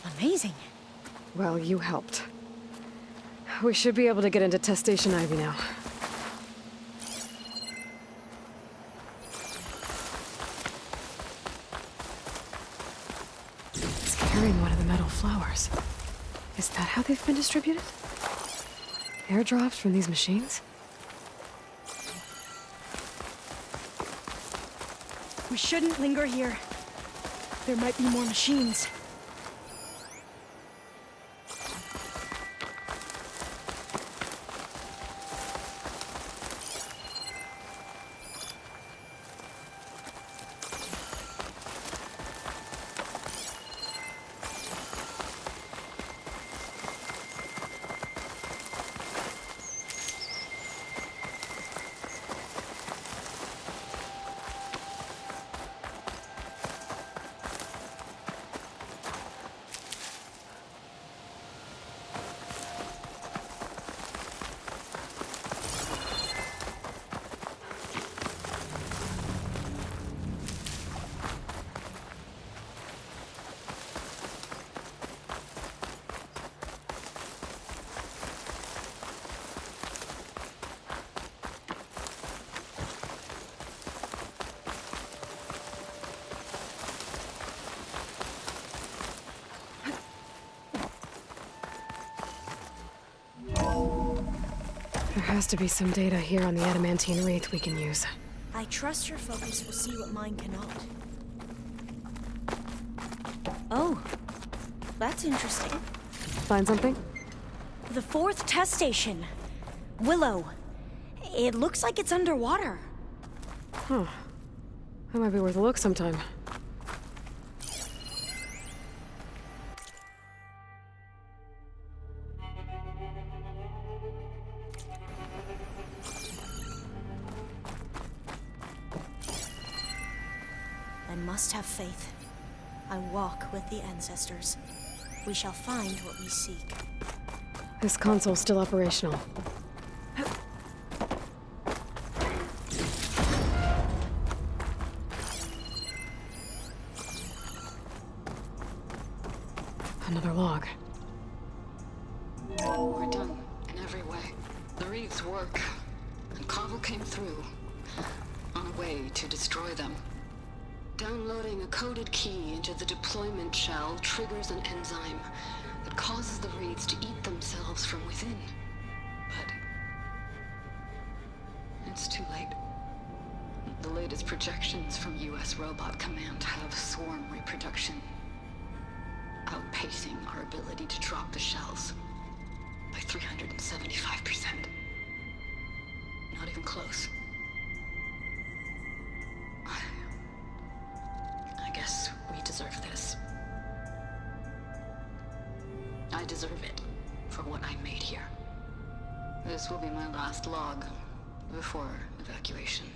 Amazing. Well, you helped. We should be able to get into Test Station Ivy now. It's carrying one of the metal flowers. Is that how they've been distributed? Airdrops from these machines? We shouldn't linger here. There might be more machines. There has to be some data here on the adamantine wraith we can use. I trust your focus will see what mine cannot. Oh, that's interesting. Find something? The 4th test station. Willow. It looks like it's underwater. Huh. That might be worth a look sometime. I must have faith. I walk with the ancestors. We shall find what we seek. This console's still operational. Another log. We're done in every way. The Reeves work, and Carvel came through on a way to destroy them. Downloading a coded key into the deployment shell triggers an enzyme that causes the Reeds to eat themselves from within. But it's too late. The latest projections from US Robot Command have swarm reproduction, outpacing our ability to drop the shells by 375%. Not even close. I guess we deserve this. I deserve it for what I made here. This will be my last log before evacuation.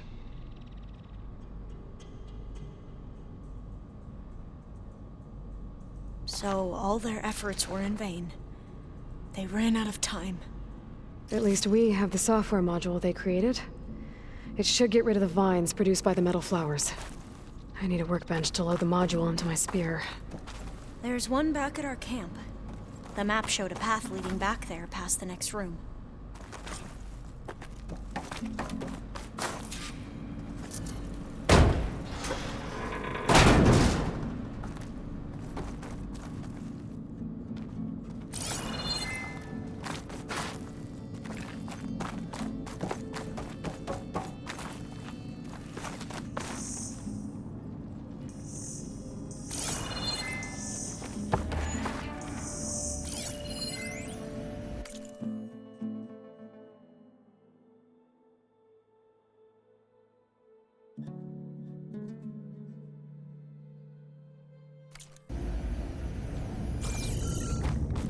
So all their efforts were in vain. They ran out of time. At least we have the software module they created. It should get rid of the vines produced by the metal flowers. I need a workbench to load the module into my spear. There's one back at our camp. The map showed a path leading back there past the next room.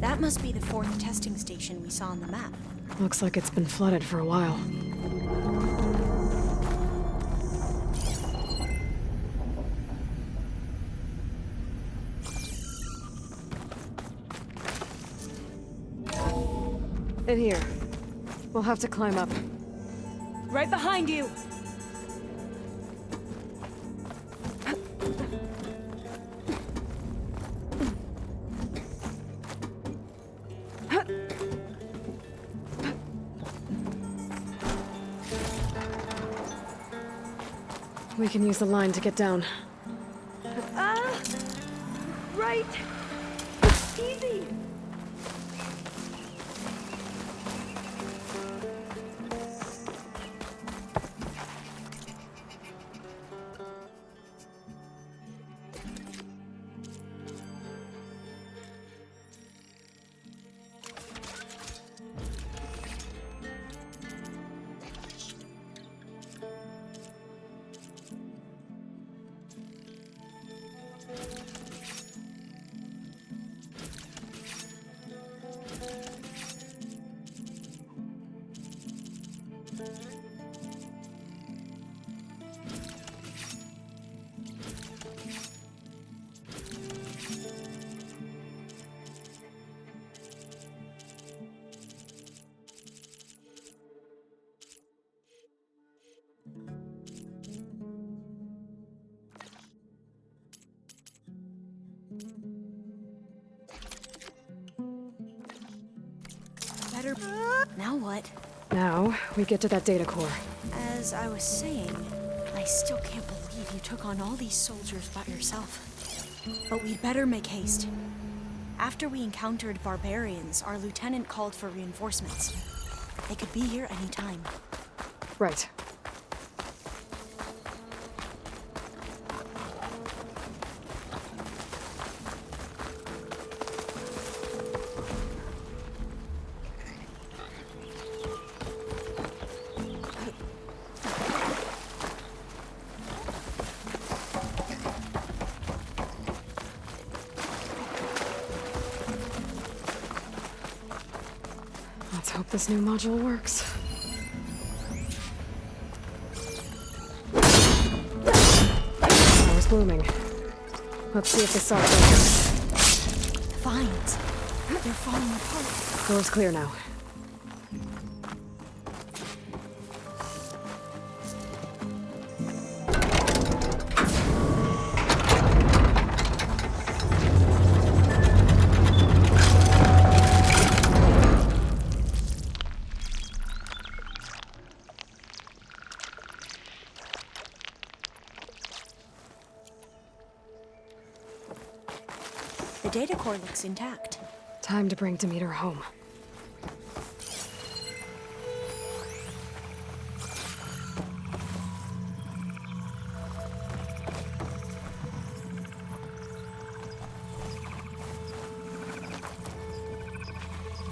That must be the 4th testing station we saw on the map. Looks like it's been flooded for a while. In here. We'll have to climb up. Right behind you! We can use the line to get down. Right. Easy. Better... Now what? Now, we get to that data core. As I was saying, I still can't believe you took on all these soldiers by yourself. But we'd better make haste. After we encountered barbarians, our lieutenant called for reinforcements. They could be here any time. Right. Let's hope this new module works. Power's blooming. Let's see if the software works. Vines. They're falling apart. Door's clear now. The data core looks intact. Time to bring Demeter home.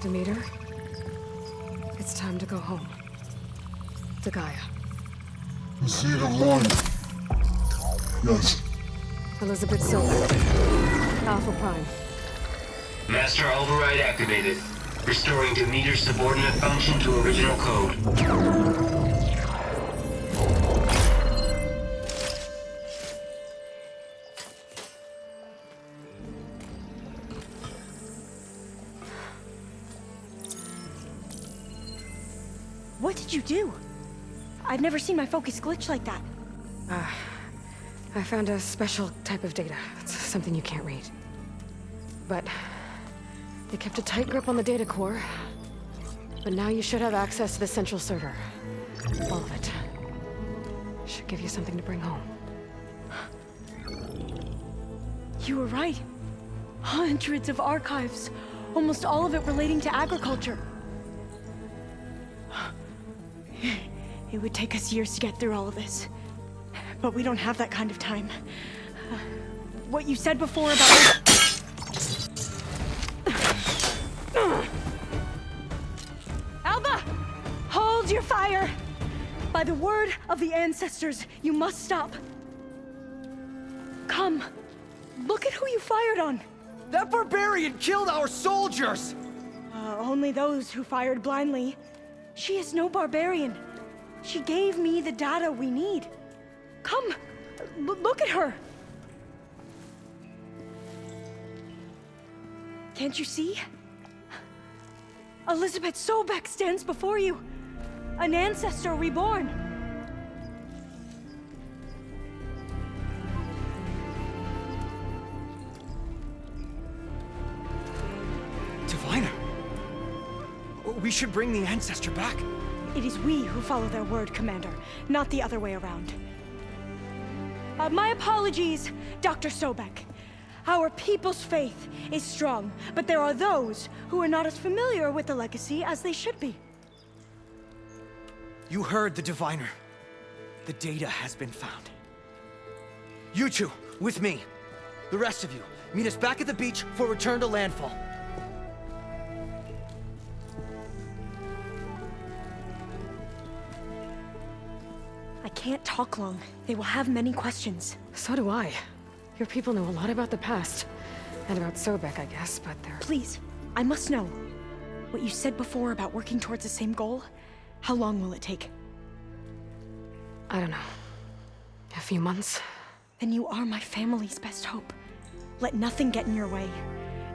Demeter, it's time to go home. To Gaia. Zeta 1. Yes. Elizabeth Silver. Alpha Prime. Master override activated. Restoring Demeter's subordinate function to original code. What did you do? I've never seen my focus glitch like that. I found a special type of data. It's something you can't read. But they kept a tight grip on the data core. But now you should have access to the central server. All of it. Should give you something to bring home. You were right. Hundreds of archives. Almost all of it relating to agriculture. It would take us years to get through all of this. But we don't have that kind of time. What you said before about... Alba! Hold your fire! By the word of the ancestors, you must stop. Come. Look at who you fired on. That barbarian killed our soldiers! Only those who fired blindly. She is no barbarian. She gave me the data we need. Come, look at her. Can't you see? Elizabeth Sobek stands before you. An ancestor reborn. Divina! We should bring the ancestor back. It is we who follow their word, Commander, not the other way around. My apologies, Dr. Sobek. Our people's faith is strong, but there are those who are not as familiar with the legacy as they should be. You heard the diviner. The data has been found. You two, with me. The rest of you, meet us back at the beach for return to landfall. I can't talk long. They will have many questions. So do I. Your people know a lot about the past. And about Sobek, I guess, but they're... Please, I must know. What you said before about working towards the same goal, how long will it take? I don't know. A few months? Then you are my family's best hope. Let nothing get in your way.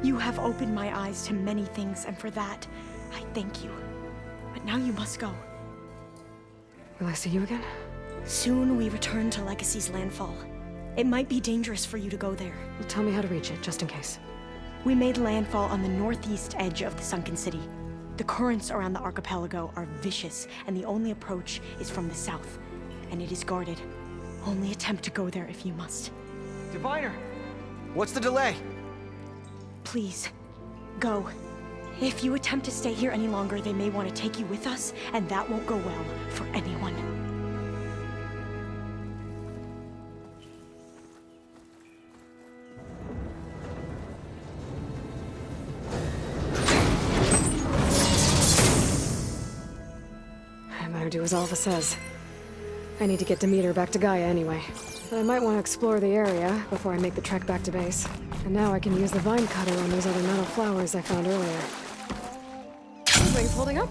You have opened my eyes to many things, and for that, I thank you. But now you must go. Will I see you again? Soon we return to Legacy's landfall. It might be dangerous for you to go there. Well, tell me how to reach it, just in case. We made landfall on the northeast edge of the sunken city. The currents around the archipelago are vicious, and the only approach is from the south. And it is guarded. Only attempt to go there if you must. Diviner! What's the delay? Please, go. If you attempt to stay here any longer, they may want to take you with us, and that won't go well for anyone. I better do as Alva says. I need to get Demeter back to Gaia anyway. But I might want to explore the area before I make the trek back to base. And now I can use the vine cutter on those other metal flowers I found earlier. Wings holding up?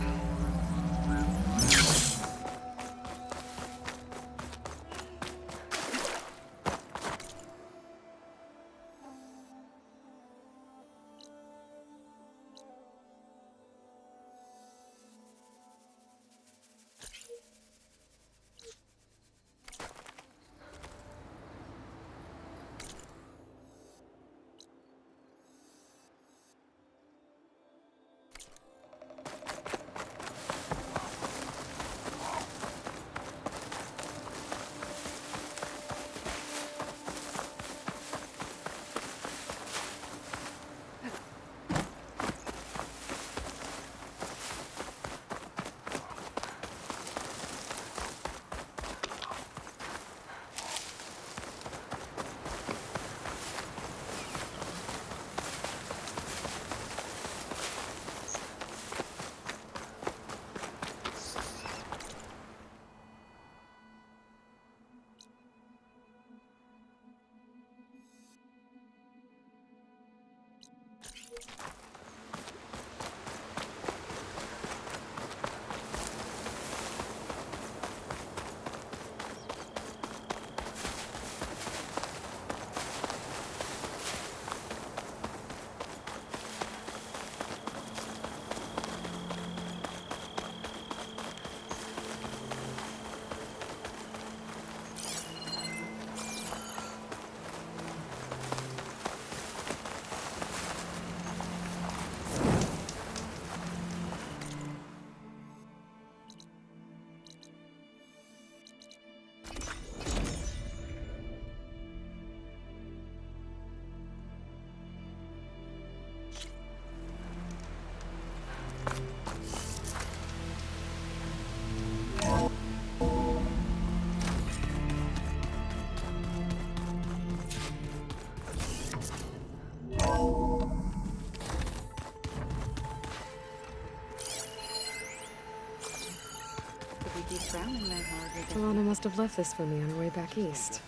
Alana must have left this for me on her way back east.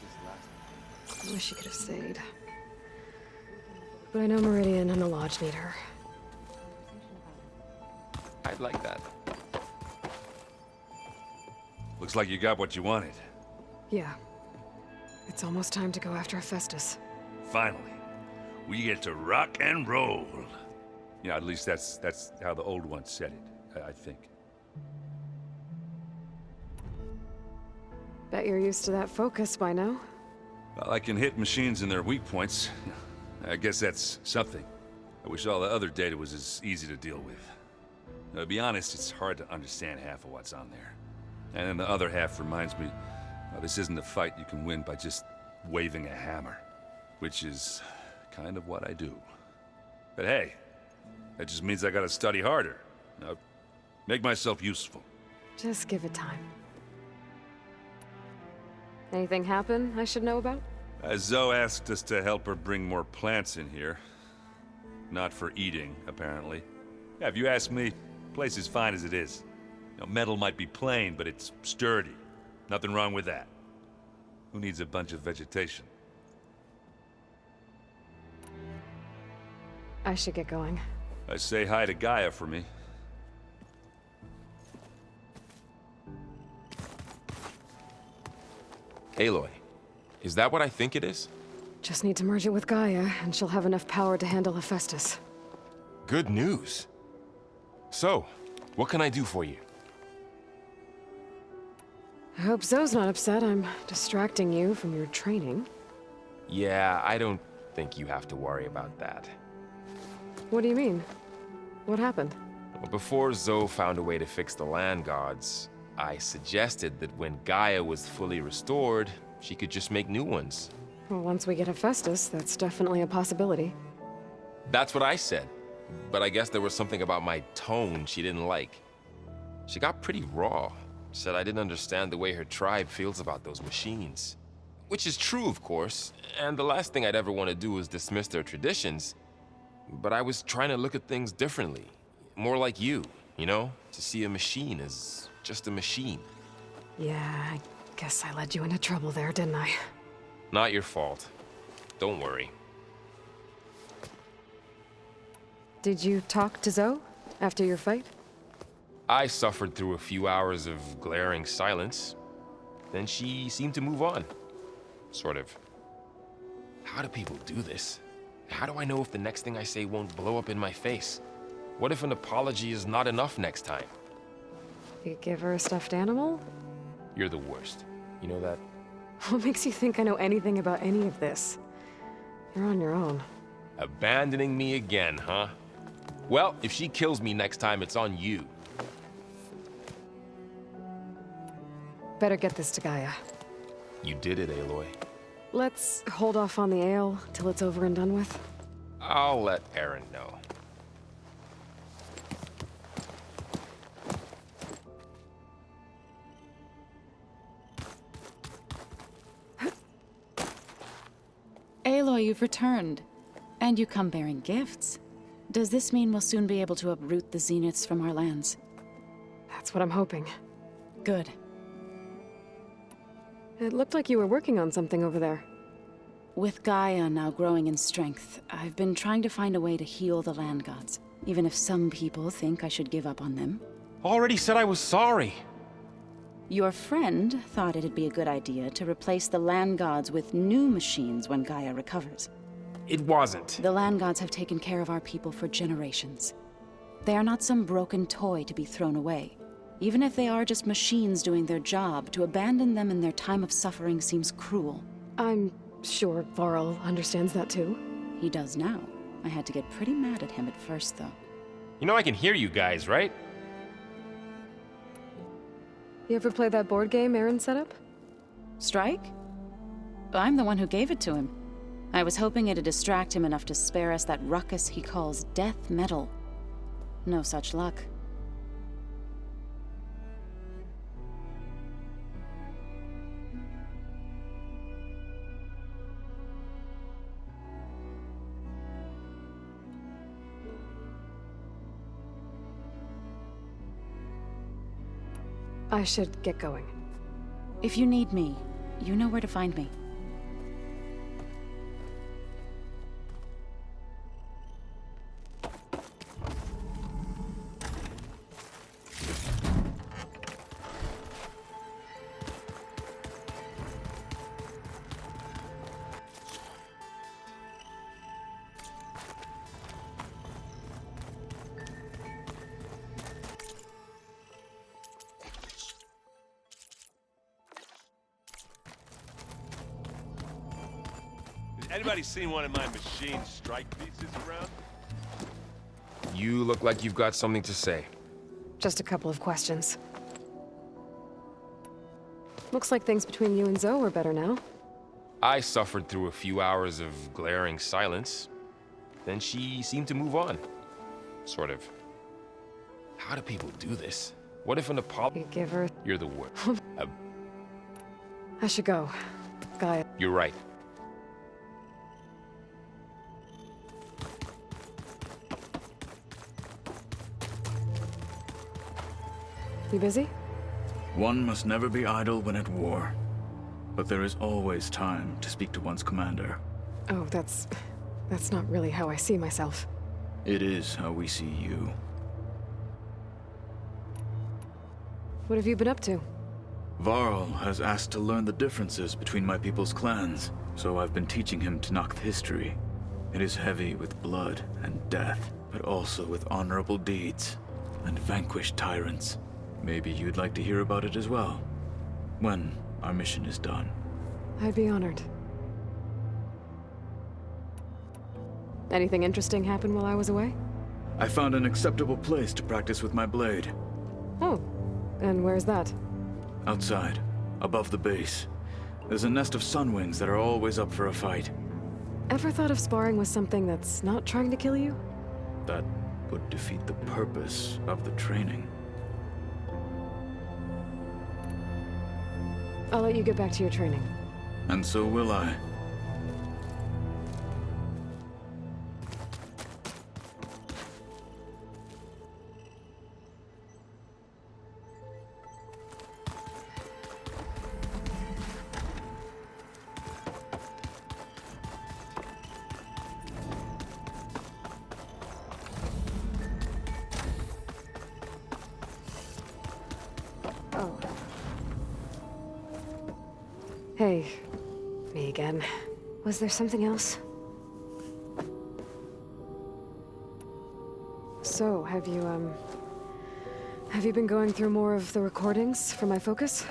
I wish she could have stayed. But I know Meridian and the Lodge need her. I'd like that. Looks like you got what you wanted. Yeah. It's almost time to go after Hephaestus. Finally. We get to rock and roll. Yeah, at least that's how the old ones said it, I think. Bet you're used to that focus by now. Well, I can hit machines in their weak points. I guess that's something. I wish all the other data was as easy to deal with. To be honest, it's hard to understand half of what's on there. And then the other half reminds me, well, this isn't a fight you can win by just waving a hammer, which is kind of what I do. But hey, that just means I gotta study harder. Make myself useful. Just give it time. Anything happen I should know about? Zoe asked us to help her bring more plants in here. Not for eating, apparently. Yeah, if you ask me, the place is fine as it is. Metal might be plain, but it's sturdy. Nothing wrong with that. Who needs a bunch of vegetation? I should get going. Say hi to Gaia for me. Aloy, is that what I think it is? Just need to merge it with Gaia, and she'll have enough power to handle Hephaestus. Good news. So, what can I do for you? I hope Zoe's not upset I'm distracting you from your training. Yeah, I don't think you have to worry about that. What do you mean? What happened? Well, before Zoe found a way to fix the land gods, I suggested that when Gaia was fully restored, she could just make new ones. Well, once we get Hephaestus, that's definitely a possibility. That's what I said. But I guess there was something about my tone she didn't like. She got pretty raw. Said I didn't understand the way her tribe feels about those machines. Which is true, of course, and the last thing I'd ever want to do is dismiss their traditions. But I was trying to look at things differently. More like you know? To see a machine as just a machine. Yeah, I guess I led you into trouble there, didn't I? Not your fault. Don't worry. Did you talk to Zoe after your fight? I suffered through a few hours of glaring silence. Then she seemed to move on. Sort of. How do people do this? How do I know if the next thing I say won't blow up in my face? What if an apology is not enough next time? You give her a stuffed animal? You're the worst. You know that? What makes you think I know anything about any of this? You're on your own. Abandoning me again, huh? Well, if she kills me next time, it's on you. Better get this to Gaia. You did it, Aloy. Let's hold off on the ale till it's over and done with. I'll let Aaron know. Aloy, you've returned. And you come bearing gifts. Does this mean we'll soon be able to uproot the Zeniths from our lands? That's what I'm hoping. Good. It looked like you were working on something over there. With Gaia now growing in strength, I've been trying to find a way to heal the land gods, even if some people think I should give up on them. Already said I was sorry. Your friend thought it'd be a good idea to replace the land gods with new machines when Gaia recovers. It wasn't. The land gods have taken care of our people for generations. They are not some broken toy to be thrown away. Even if they are just machines doing their job, to abandon them in their time of suffering seems cruel. I'm sure Varl understands that too. He does now. I had to get pretty mad at him at first, though. You know I can hear you guys, right? You ever play that board game Aaron set up? Strike? I'm the one who gave it to him. I was hoping it'd distract him enough to spare us that ruckus he calls death metal. No such luck. I should get going. If you need me, you know where to find me. Anybody seen one of my machine strike pieces around? You look like you've got something to say. Just a couple of questions. Looks like things between you and Zoe are better now. I suffered through a few hours of glaring silence. Then she seemed to move on. Sort of. How do people do this? What if an apology? You give her... You're the worst. I should go. Gaia. You're right. You busy? One must never be idle when at war. But there is always time to speak to one's commander. Oh, that's not really how I see myself. It is how we see you. What have you been up to? Varl has asked to learn the differences between my people's clans, so I've been teaching him Tenakth history. It is heavy with blood and death, but also with honorable deeds and vanquished tyrants. Maybe you'd like to hear about it as well, when our mission is done. I'd be honored. Anything interesting happen while I was away? I found an acceptable place to practice with my blade. Oh, and where's that? Outside, above the base. There's a nest of sunwings that are always up for a fight. Ever thought of sparring with something that's not trying to kill you? That would defeat the purpose of the training. I'll let you get back to your training. And so will I. Oh. Hey, me again. Was there something else? So, have you been going through more of the recordings for my focus?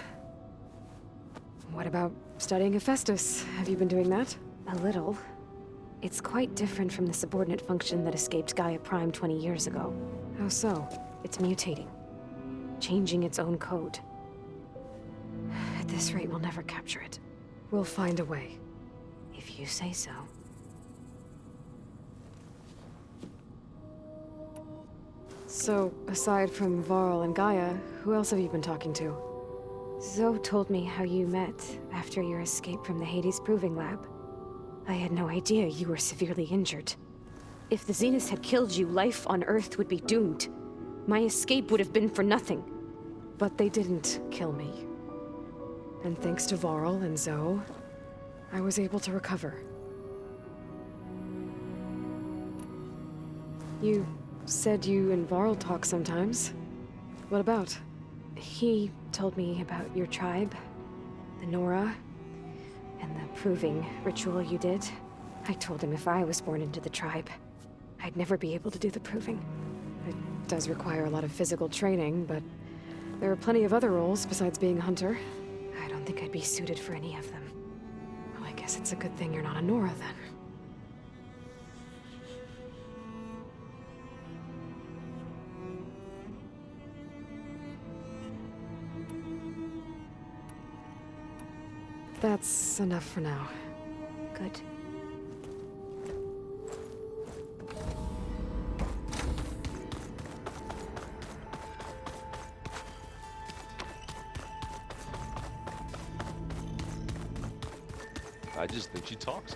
What about studying Hephaestus? Have you been doing that? A little. It's quite different from the subordinate function that escaped Gaia Prime 20 years ago. How so? It's mutating. Changing its own code. At this rate, we'll never capture it. We'll find a way. If you say so. So, aside from Varl and Gaia, who else have you been talking to? Zoe told me how you met after your escape from the Hades Proving Lab. I had no idea you were severely injured. If the Zeniths had killed you, life on Earth would be doomed. My escape would have been for nothing. But they didn't kill me. And thanks to Varl and Zoe, I was able to recover. You said you and Varl talk sometimes. What about? He told me about your tribe, the Nora, and the proving ritual you did. I told him if I was born into the tribe, I'd never be able to do the proving. It does require a lot of physical training, but there are plenty of other roles besides being a hunter. I don't think I'd be suited for any of them. Well, I guess it's a good thing you're not a Nora, then. That's enough for now. Good. I just think she talks.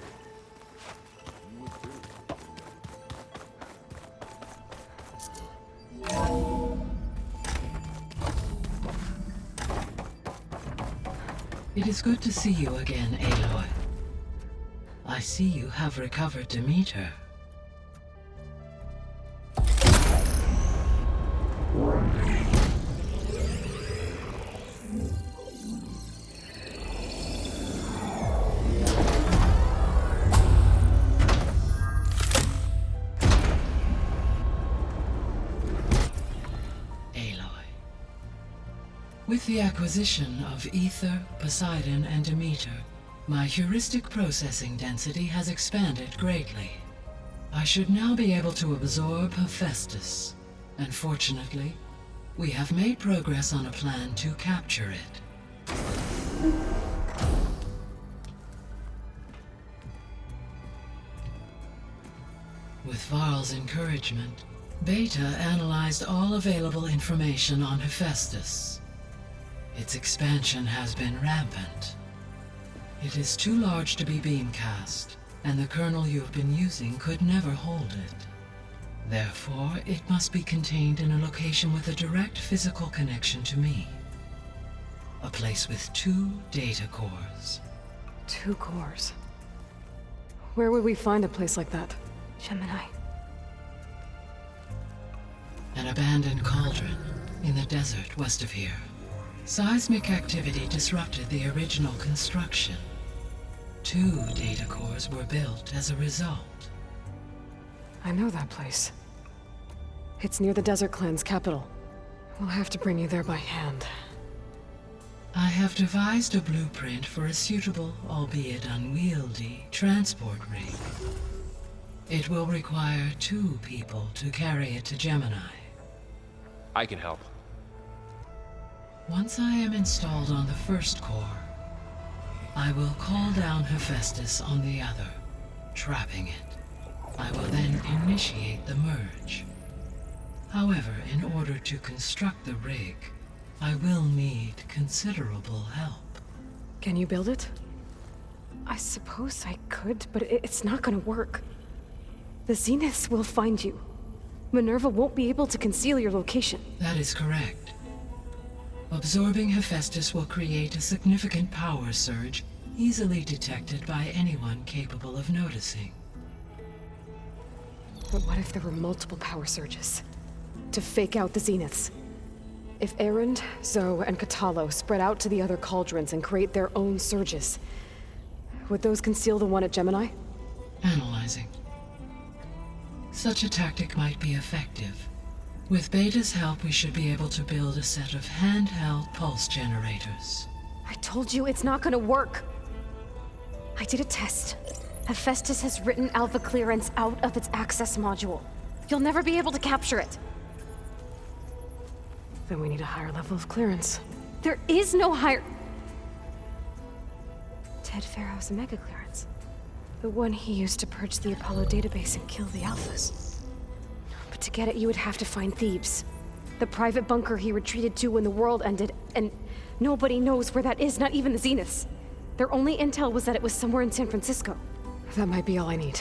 It is good to see you again, Aloy. I see you have recovered Demeter. With the acquisition of Ether, Poseidon, and Demeter, my heuristic processing density has expanded greatly. I should now be able to absorb Hephaestus, and fortunately, we have made progress on a plan to capture it. With Varl's encouragement, Beta analyzed all available information on Hephaestus. Its expansion has been rampant. It is too large to be beamcast, and the kernel you have been using could never hold it. Therefore, it must be contained in a location with a direct physical connection to me. A place with 2 data cores. 2 cores? Where would we find a place like that? Gemini. An abandoned cauldron in the desert west of here. Seismic activity disrupted the original construction. 2 data cores were built as a result. I know that place. It's near the Desert Clan's capital. We'll have to bring you there by hand. I have devised a blueprint for a suitable, albeit unwieldy, transport rig. It will require 2 people to carry it to Gemini. I can help. Once I am installed on the first core, I will call down Hephaestus on the other, trapping it. I will then initiate the merge. However, in order to construct the rig, I will need considerable help. Can you build it? I suppose I could, but it's not gonna work. The Zeniths will find you. Minerva won't be able to conceal your location. That is correct. Absorbing Hephaestus will create a significant power surge, easily detected by anyone capable of noticing. But what if there were multiple power surges? To fake out the Zeniths? If Erend, Zoe, and Katalo spread out to the other cauldrons and create their own surges, would those conceal the one at Gemini? Analyzing. Such a tactic might be effective. With Beta's help, we should be able to build a set of handheld pulse generators. I told you it's not gonna work. I did a test. Hephaestus has written Alpha clearance out of its access module. You'll never be able to capture it. Then we need a higher level of clearance. There is no higher... Ted Pharaoh's Omega clearance. The one he used to purge the Apollo database and kill the Alphas. But to get it, you would have to find Thebes. The private bunker he retreated to when the world ended, and nobody knows where that is, not even the Zeniths. Their only intel was that it was somewhere in San Francisco. That might be all I need.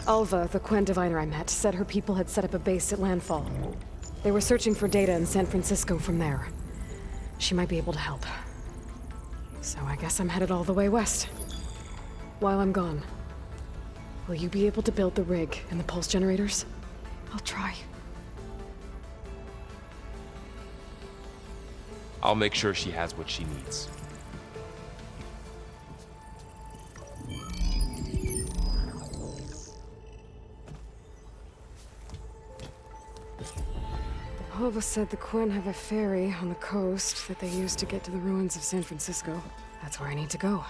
Alva, the Quen diviner I met, said her people had set up a base at Landfall. They were searching for data in San Francisco from there. She might be able to help. So I guess I'm headed all the way west. While I'm gone, will you be able to build the rig and the pulse generators? I'll try. I'll make sure she has what she needs. Alva said the Quen have a ferry on the coast that they use to get to the ruins of San Francisco. That's where I need to go.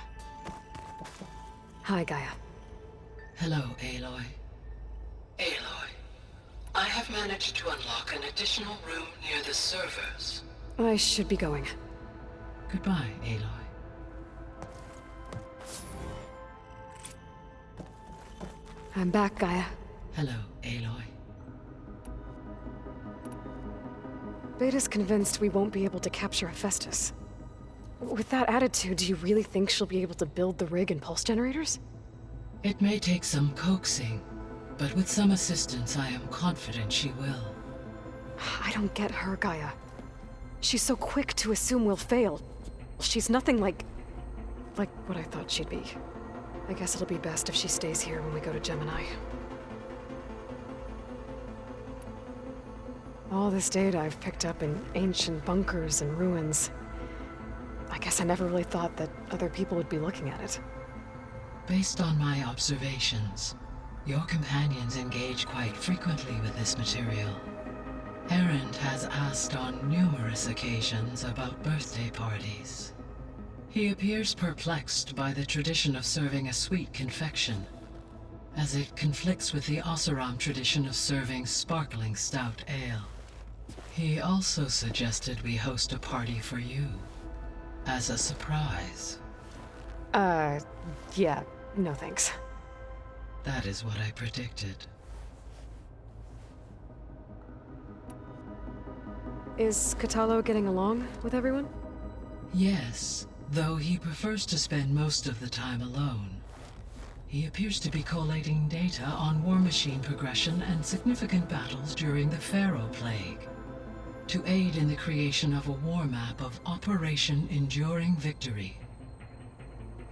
Hi, Gaia. Hello, Aloy. Aloy, I have managed to unlock an additional room near the servers. I should be going. Goodbye, Aloy. I'm back, Gaia. Hello, Aloy. Beta's convinced we won't be able to capture Hephaestus. With that attitude, do you really think she'll be able to build the rig and pulse generators? It may take some coaxing, but with some assistance, I am confident she will. I don't get her, Gaia. She's so quick to assume we'll fail. She's nothing like what I thought she'd be. I guess it'll be best if she stays here when we go to Gemini. All this data I've picked up in ancient bunkers and ruins. I guess I never really thought that other people would be looking at it. Based on my observations, your companions engage quite frequently with this material. Erend has asked on numerous occasions about birthday parties. He appears perplexed by the tradition of serving a sweet confection, as it conflicts with the Oseram tradition of serving sparkling stout ale. He also suggested we host a party for you, as a surprise. Yeah, no thanks. That is what I predicted. Is Katalo getting along with everyone? Yes, though he prefers to spend most of the time alone. He appears to be collating data on war machine progression and significant battles during the Pharaoh Plague, to aid in the creation of a war map of Operation Enduring Victory.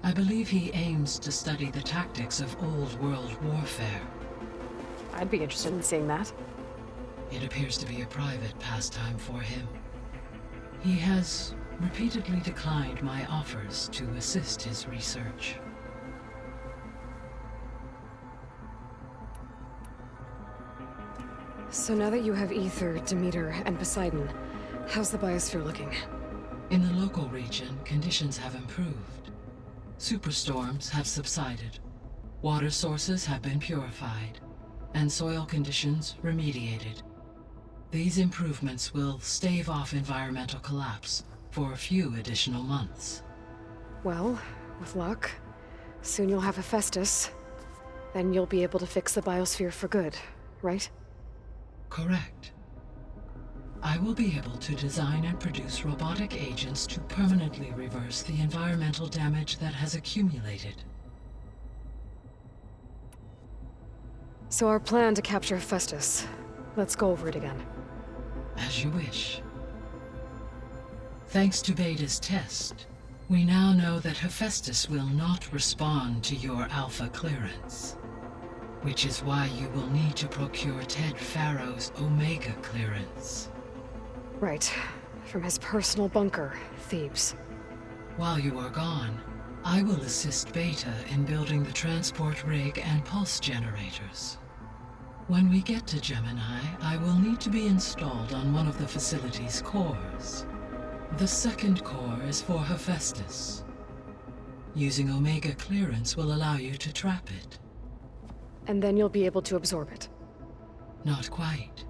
I believe he aims to study the tactics of old world warfare. I'd be interested in seeing that. It appears to be a private pastime for him. He has repeatedly declined my offers to assist his research. So now that you have Aether, Demeter, and Poseidon, how's the biosphere looking? In the local region, conditions have improved. Superstorms have subsided. Water sources have been purified, and soil conditions remediated. These improvements will stave off environmental collapse for a few additional months. Well, with luck, soon you'll have Hephaestus. Then you'll be able to fix the biosphere for good, right? Correct. I will be able to design and produce robotic agents to permanently reverse the environmental damage that has accumulated. So our plan to capture Hephaestus. Let's go over it again. As you wish. Thanks to Beta's test, we now know that Hephaestus will not respond to your Alpha clearance. Which is why you will need to procure Ted Pharaoh's Omega clearance. Right. From his personal bunker, Thebes. While you are gone, I will assist Beta in building the transport rig and pulse generators. When we get to Gemini, I will need to be installed on one of the facility's cores. The second core is for Hephaestus. Using Omega clearance will allow you to trap it. And then you'll be able to absorb it. Not quite.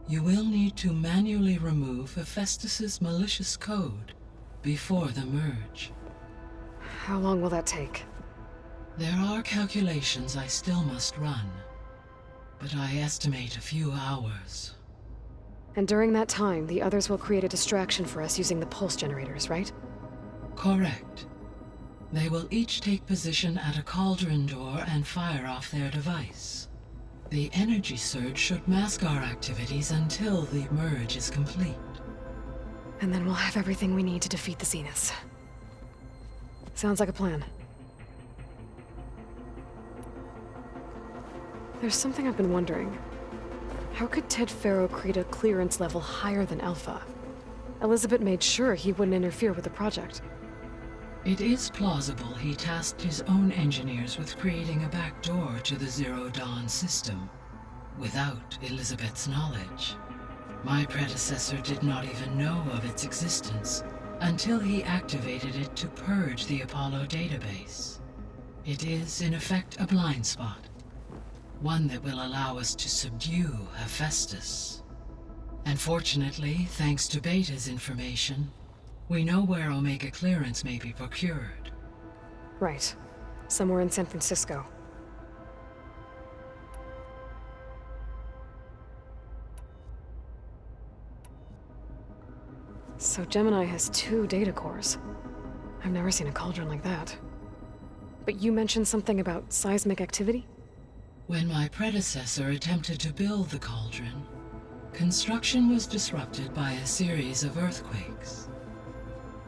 You will need to manually remove Hephaestus's malicious code before the merge. How long will that take? There are calculations I still must run, but I estimate a few hours. And during that time, the others will create a distraction for us using the pulse generators, right? Correct. They will each take position at a cauldron door and fire off their device. The energy surge should mask our activities until the merge is complete. And then we'll have everything we need to defeat the Zeniths. Sounds like a plan. There's something I've been wondering. How could Ted Pharaoh create a clearance level higher than Alpha? Elizabeth made sure he wouldn't interfere with the project. It is plausible he tasked his own engineers with creating a backdoor to the Zero Dawn system, without Elizabeth's knowledge. My predecessor did not even know of its existence until he activated it to purge the Apollo database. It is, in effect, a blind spot, one that will allow us to subdue Hephaestus. And fortunately, thanks to Beta's information, we know where Omega clearance may be procured. Right. Somewhere in San Francisco. So Gemini has 2 data cores. I've never seen a cauldron like that. But you mentioned something about seismic activity? When my predecessor attempted to build the cauldron, construction was disrupted by a series of earthquakes.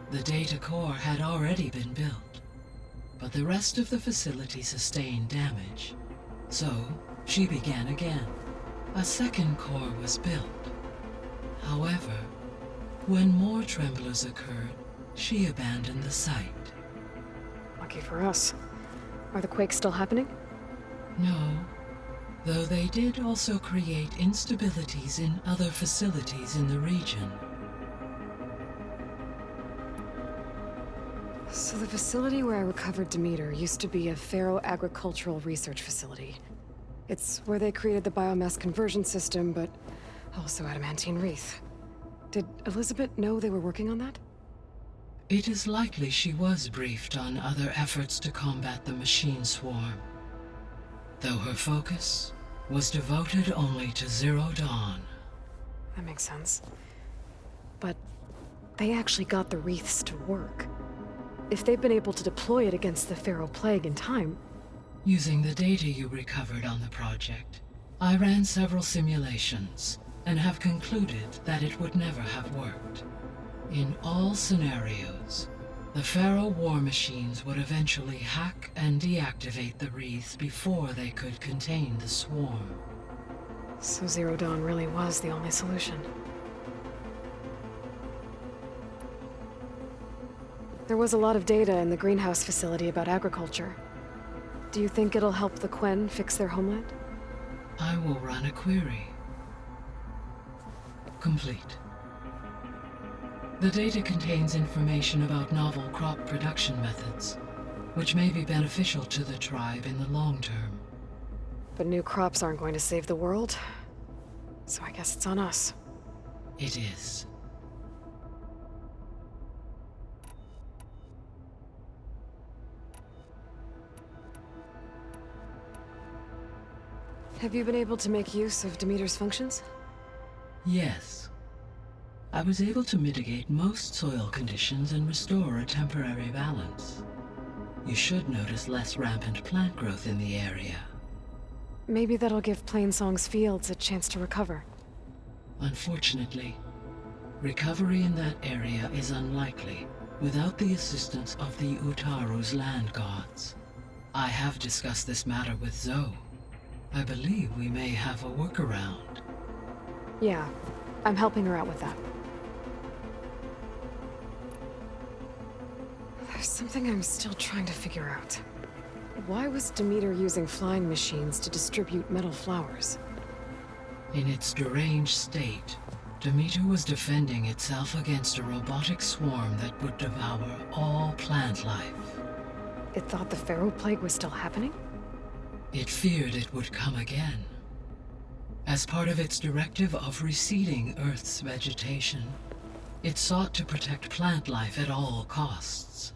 The data core had already been built, but the rest of the facility sustained damage. So, she began again. A second core was built. However, when more tremblers occurred, she abandoned the site. Lucky for us. Are the quakes still happening? No, though they did also create instabilities in other facilities in the region. So the facility where I recovered Demeter used to be a Pharaoh agricultural research facility. It's where they created the biomass conversion system, but also Adamantine Wreath. Did Elizabeth know they were working on that? It is likely she was briefed on other efforts to combat the machine swarm. though her focus was devoted only to Zero Dawn. That makes sense. But they actually got the wreaths to work. If they've been able to deploy it against the Pharaoh Plague in time... Using the data you recovered on the project, I ran several simulations and have concluded that it would never have worked. In all scenarios, the Pharaoh war machines would eventually hack and deactivate the wreaths before they could contain the swarm. So Zero Dawn really was the only solution. There was a lot of data in the greenhouse facility about agriculture. Do you think it'll help the Quen fix their homeland? I will run a query. Complete. The data contains information about novel crop production methods, which may be beneficial to the tribe in the long term. But new crops aren't going to save the world, so I guess it's on us. It is. Have you been able to make use of Demeter's functions? Yes. I was able to mitigate most soil conditions and restore a temporary balance. You should notice less rampant plant growth in the area. Maybe that'll give Plainsong's fields a chance to recover. Unfortunately, recovery in that area is unlikely without the assistance of the Utaru's land gods. I have discussed this matter with Zoe. I believe we may have a workaround. Yeah, I'm helping her out with that. There's something I'm still trying to figure out. Why was Demeter using flying machines to distribute metal flowers? In its deranged state, Demeter was defending itself against a robotic swarm that would devour all plant life. It thought the Pharaoh Plague was still happening? It feared it would come again. As part of its directive of reseeding Earth's vegetation, it sought to protect plant life at all costs.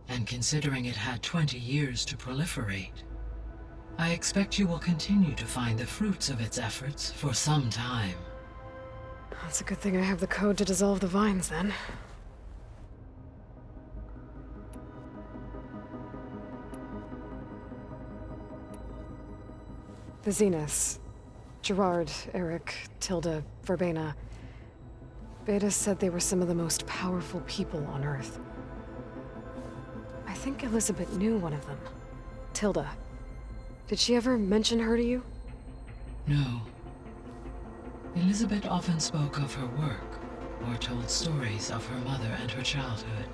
And considering it had 20 years to proliferate, I expect you will continue to find the fruits of its efforts for some time. That's a good thing I have the code to dissolve the vines, then. The Zeniths. Gerard, Eric, Tilda, Verbena. Beta said they were some of the most powerful people on Earth. I think Elizabeth knew one of them. Tilda. Did she ever mention her to you? No. Elizabeth often spoke of her work, or told stories of her mother and her childhood.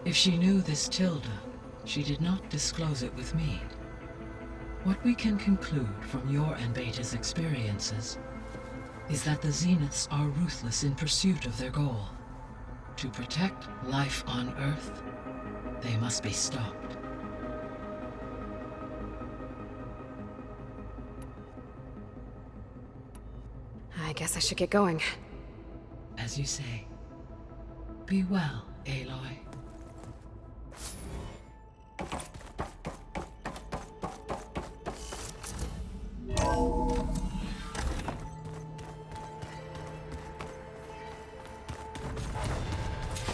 If she knew this Tilda, she did not disclose it with me. What we can conclude from your and Beta's experiences is that the Zeniths are ruthless in pursuit of their goal. To protect life on Earth, they must be stopped. I guess I should get going. As you say. Be well, Aloy.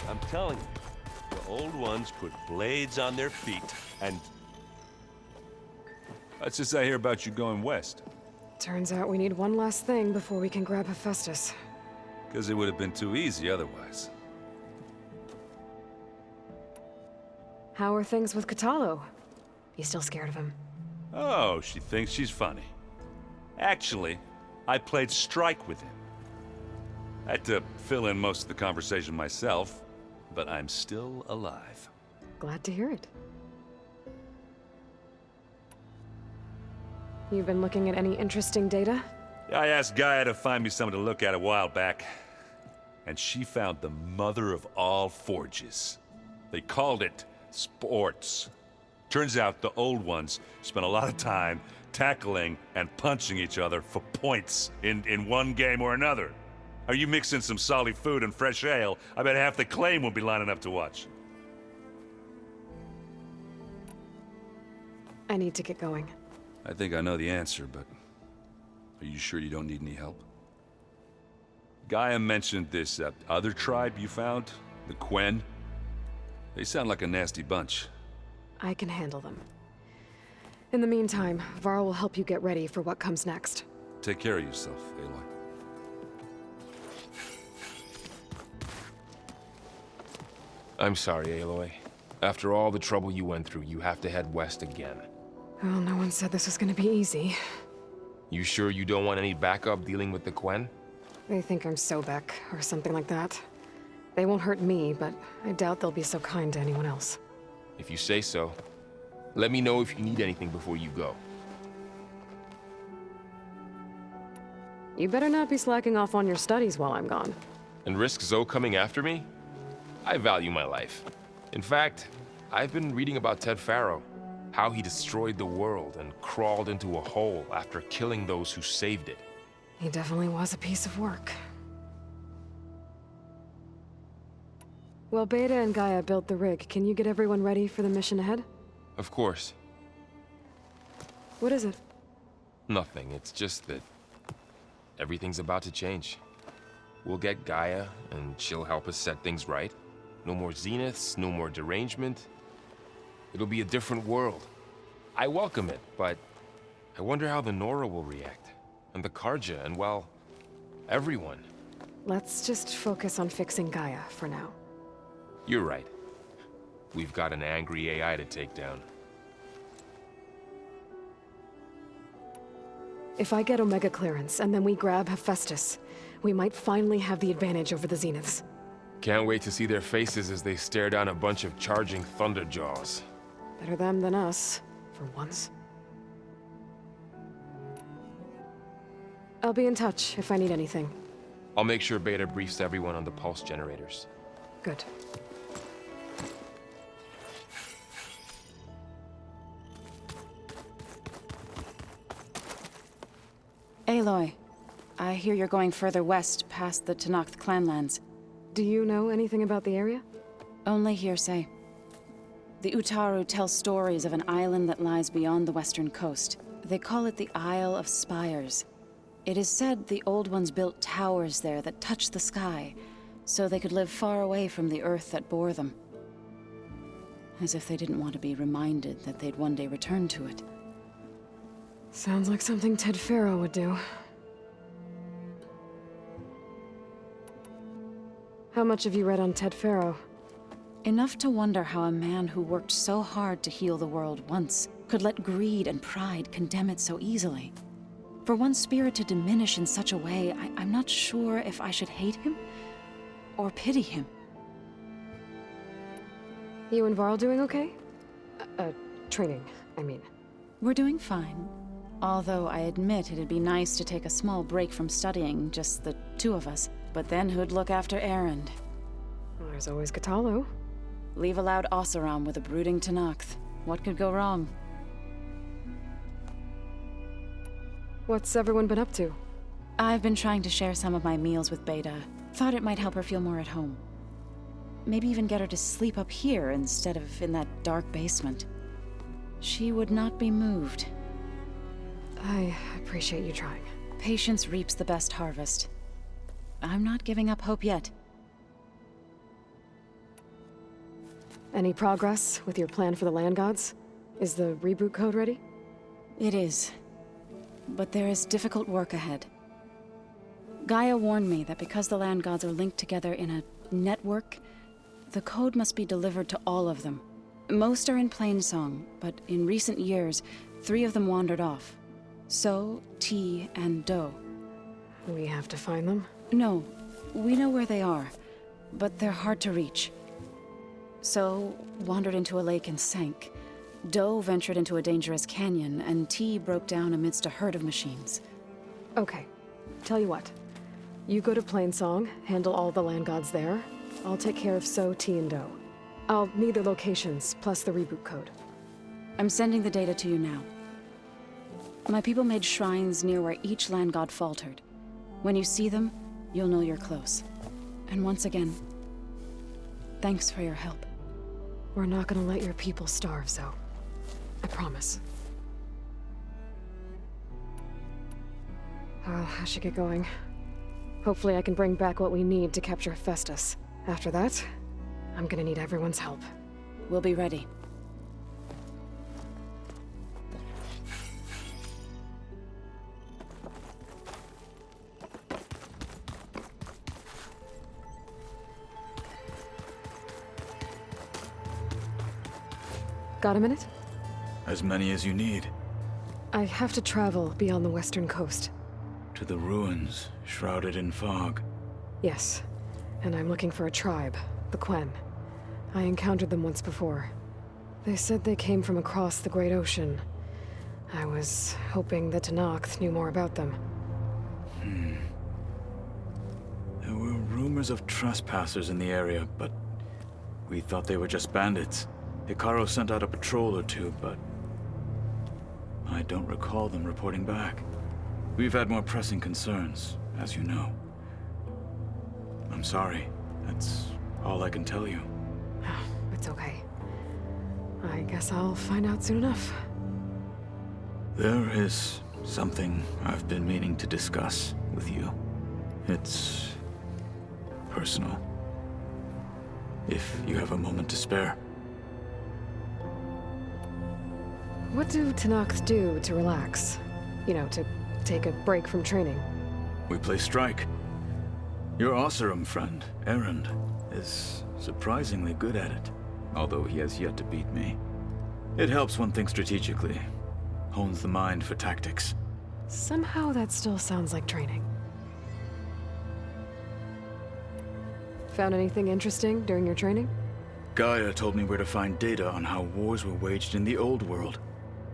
I'm telling you, the old ones put blades on their feet, and... What's this I hear about you going west? Turns out we need one last thing before we can grab Hephaestus. Because it would have been too easy otherwise. How are things with Kotallo? You still scared of him? Oh, she thinks she's funny. Actually, I played strike with him. I had to fill in most of the conversation myself, but I'm still alive. Glad to hear it. You've been looking at any interesting data? I asked Gaia to find me something to look at a while back, and she found the mother of all forges. They called it sports. Turns out the old ones spent a lot of time tackling and punching each other for points in one game or another. Are you mixing some solid food and fresh ale? I bet half the claim will be lining up to watch. I need to get going. I think I know the answer, but are you sure you don't need any help? Gaia mentioned this other tribe you found, the Quen. They sound like a nasty bunch. I can handle them. In the meantime, Varl will help you get ready for what comes next. Take care of yourself, Aloy. I'm sorry, Aloy. After all the trouble you went through, you have to head west again. Well, no one said this was gonna be easy. You sure you don't want any backup dealing with the Quen? They think I'm Sobek, or something like that. They won't hurt me, but I doubt they'll be so kind to anyone else. If you say so. Let me know if you need anything before you go. You better not be slacking off on your studies while I'm gone. And risk Zoe coming after me? I value my life. In fact, I've been reading about Ted Faro. How he destroyed the world and crawled into a hole after killing those who saved it. He definitely was a piece of work. Well, Beta and Gaia built the rig. Can you get everyone ready for the mission ahead? Of course. What is it? Nothing. It's just that everything's about to change. We'll get Gaia, and she'll help us set things right. No more zeniths, no more derangement. It'll be a different world. I welcome it, but I wonder how the Nora will react. And the Carja, and well, everyone. Let's just focus on fixing Gaia for now. You're right. We've got an angry AI to take down. If I get Omega clearance, and then we grab Hephaestus, we might finally have the advantage over the Zeniths. Can't wait to see their faces as they stare down a bunch of charging Thunderjaws. Better them than us, for once. I'll be in touch if I need anything. I'll make sure Beta briefs everyone on the pulse generators. Good. Aloy, I hear you're going further west past the Tenakth clanlands. Do you know anything about the area? Only hearsay. The Utaru tell stories of an island that lies beyond the western coast. They call it the Isle of Spires. It is said the Old Ones built towers there that touch the sky, so they could live far away from the earth that bore them. As if they didn't want to be reminded that they'd one day return to it. Sounds like something Ted Faro would do. How much have you read on Ted Faro? Enough to wonder how a man who worked so hard to heal the world once could let greed and pride condemn it so easily. For one spirit to diminish in such a way, I'm not sure if I should hate him or pity him. You and Varl doing okay? Training, I mean. We're doing fine. Although I admit it'd be nice to take a small break from studying, just the two of us. But then who'd look after Erend? Well, there's always Kotallo. Leave a loud Oseram with a brooding Tenakth. What could go wrong? What's everyone been up to? I've been trying to share some of my meals with Beta. Thought it might help her feel more at home. Maybe even get her to sleep up here instead of in that dark basement. She would not be moved. I appreciate you trying. Patience reaps the best harvest. I'm not giving up hope yet. Any progress with your plan for the Land Gods? Is the reboot code ready? It is. But there is difficult work ahead. Gaia warned me that because the Land Gods are linked together in a network, the code must be delivered to all of them. Most are in Plainsong, but in recent years, 3 of them wandered off. So, T, and Do. We have to find them? No, we know where they are, but they're hard to reach. So, wandered into a lake and sank. Do ventured into a dangerous canyon, and T broke down amidst a herd of machines. Okay, tell you what. You go to Plainsong, handle all the Land Gods there. I'll take care of So, T, and Do. I'll need their locations, plus the reboot code. I'm sending the data to you now. My people made shrines near where each Land God faltered. When you see them, you'll know you're close. And once again, thanks for your help. We're not gonna let your people starve, Zoe. I promise. Well, I should get going. Hopefully I can bring back what we need to capture Hephaestus. After that, I'm gonna need everyone's help. We'll be ready. Got a minute? As many as you need. I have to travel beyond the western coast. To the ruins, shrouded in fog. Yes, and I'm looking for a tribe, the Quen. I encountered them once before. They said they came from across the Great Ocean. I was hoping that Tenakth knew more about them. There were rumors of trespassers in the area, but we thought they were just bandits. Hekarro sent out a patrol or two, but I don't recall them reporting back. We've had more pressing concerns, as you know. I'm sorry. That's all I can tell you. It's okay. I guess I'll find out soon enough. There is something I've been meaning to discuss with you. It's personal. If you have a moment to spare. What do Tenakth do to relax? You know, to take a break from training? We play strike. Your Oseram friend, Erend, is surprisingly good at it, although he has yet to beat me. It helps one think strategically, hones the mind for tactics. Somehow that still sounds like training. Found anything interesting during your training? Gaia told me where to find data on how wars were waged in the old world.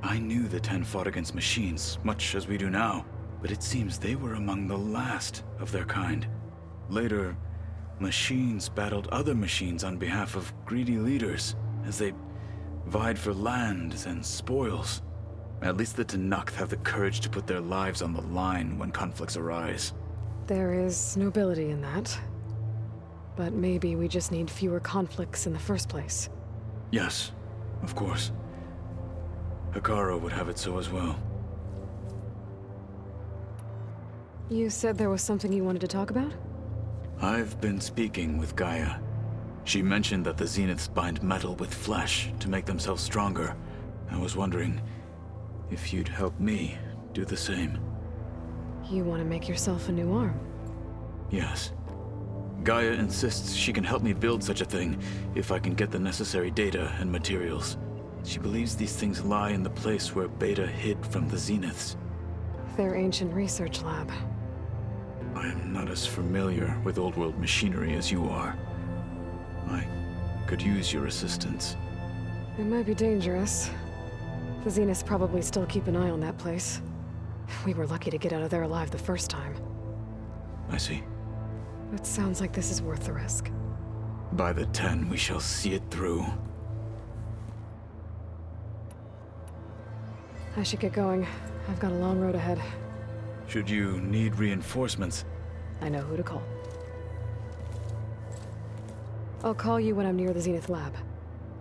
I knew the Ten fought against machines, much as we do now, but it seems they were among the last of their kind. Later, machines battled other machines on behalf of greedy leaders, as they vied for lands and spoils. At least the Tenakth have the courage to put their lives on the line when conflicts arise. There is nobility in that. But maybe we just need fewer conflicts in the first place. Yes, of course. Hekarro would have it so as well. You said there was something you wanted to talk about? I've been speaking with Gaia. She mentioned that the Zeniths bind metal with flesh to make themselves stronger. I was wondering if you'd help me do the same. You want to make yourself a new arm? Yes. Gaia insists she can help me build such a thing if I can get the necessary data and materials. She believes these things lie in the place where Beta hid from the Zeniths. Their ancient research lab. I am not as familiar with old world machinery as you are. I could use your assistance. It might be dangerous. The Zeniths probably still keep an eye on that place. We were lucky to get out of there alive the first time. I see. It sounds like this is worth the risk. By the 10, we shall see it through. I should get going. I've got a long road ahead. Should you need reinforcements? I know who to call. I'll call you when I'm near the Zenith lab.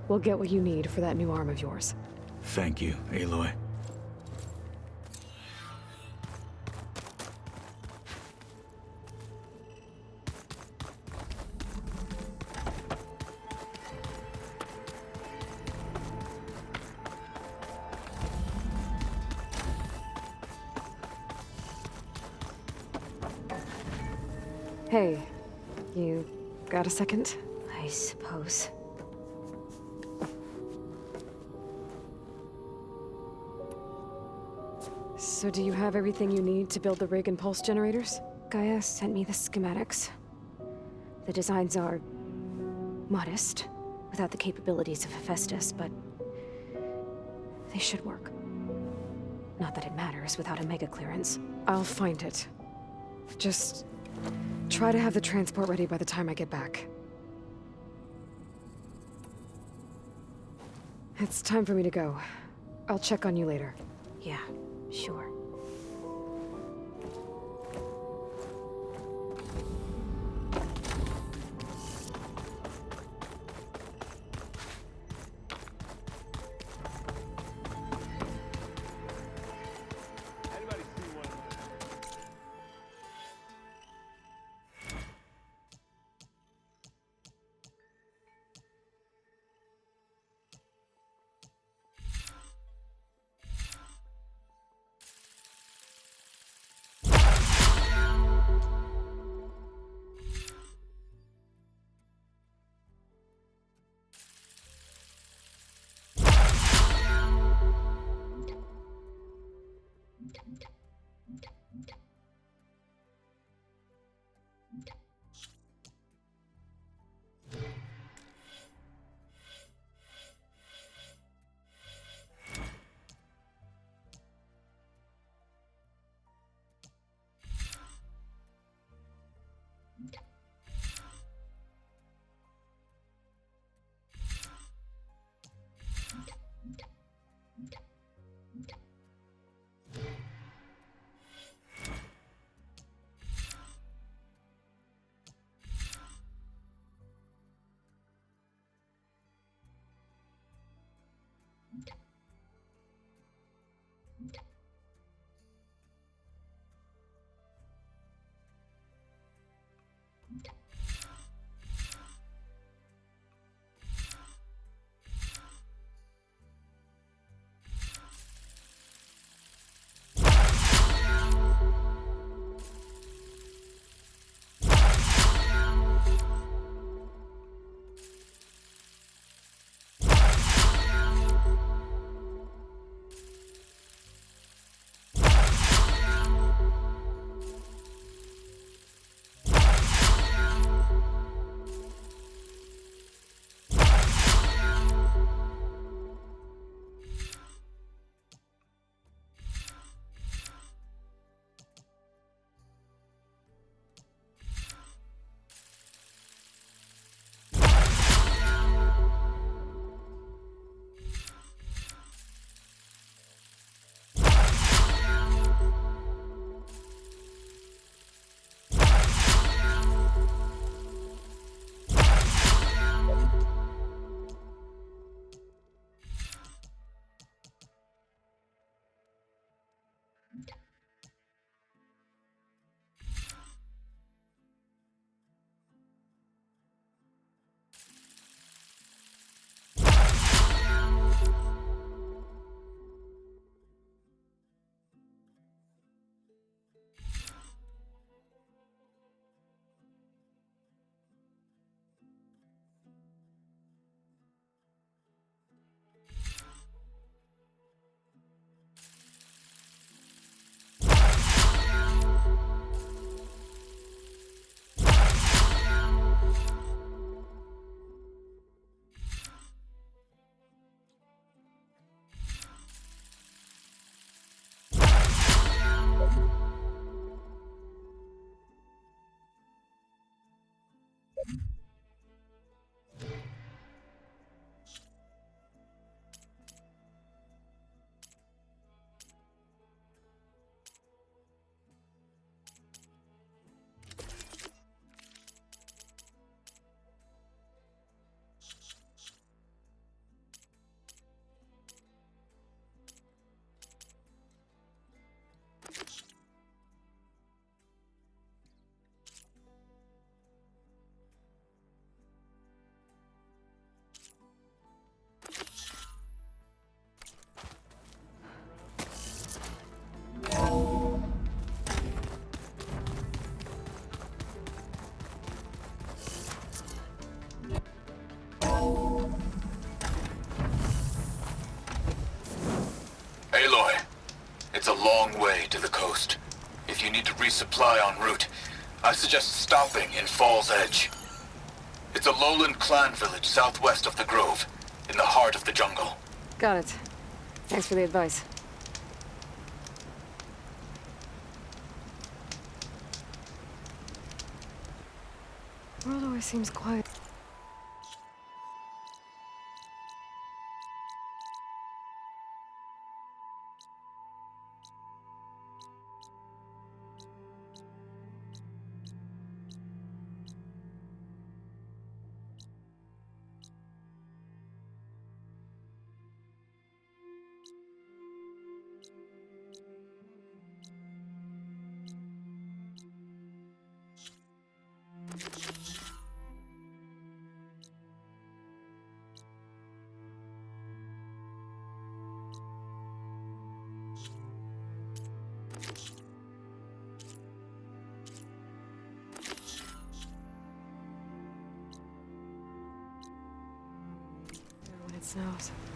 We'll get what you need for that new arm of yours. Thank you, Aloy. Hey, you got a second? I suppose. So do you have everything you need to build the rig and pulse generators? Gaia sent me the schematics. The designs are modest, without the capabilities of Hephaestus, but they should work. Not that it matters without a mega clearance. I'll find it. Just try to have the transport ready by the time I get back. It's time for me to go. I'll check on you later. Yeah, sure. to the coast. If you need to resupply en route, I suggest stopping in Fall's Edge. It's a lowland clan village southwest of the Grove, in the heart of the jungle. Got it. Thanks for the advice. World always seems quiet. When it snows.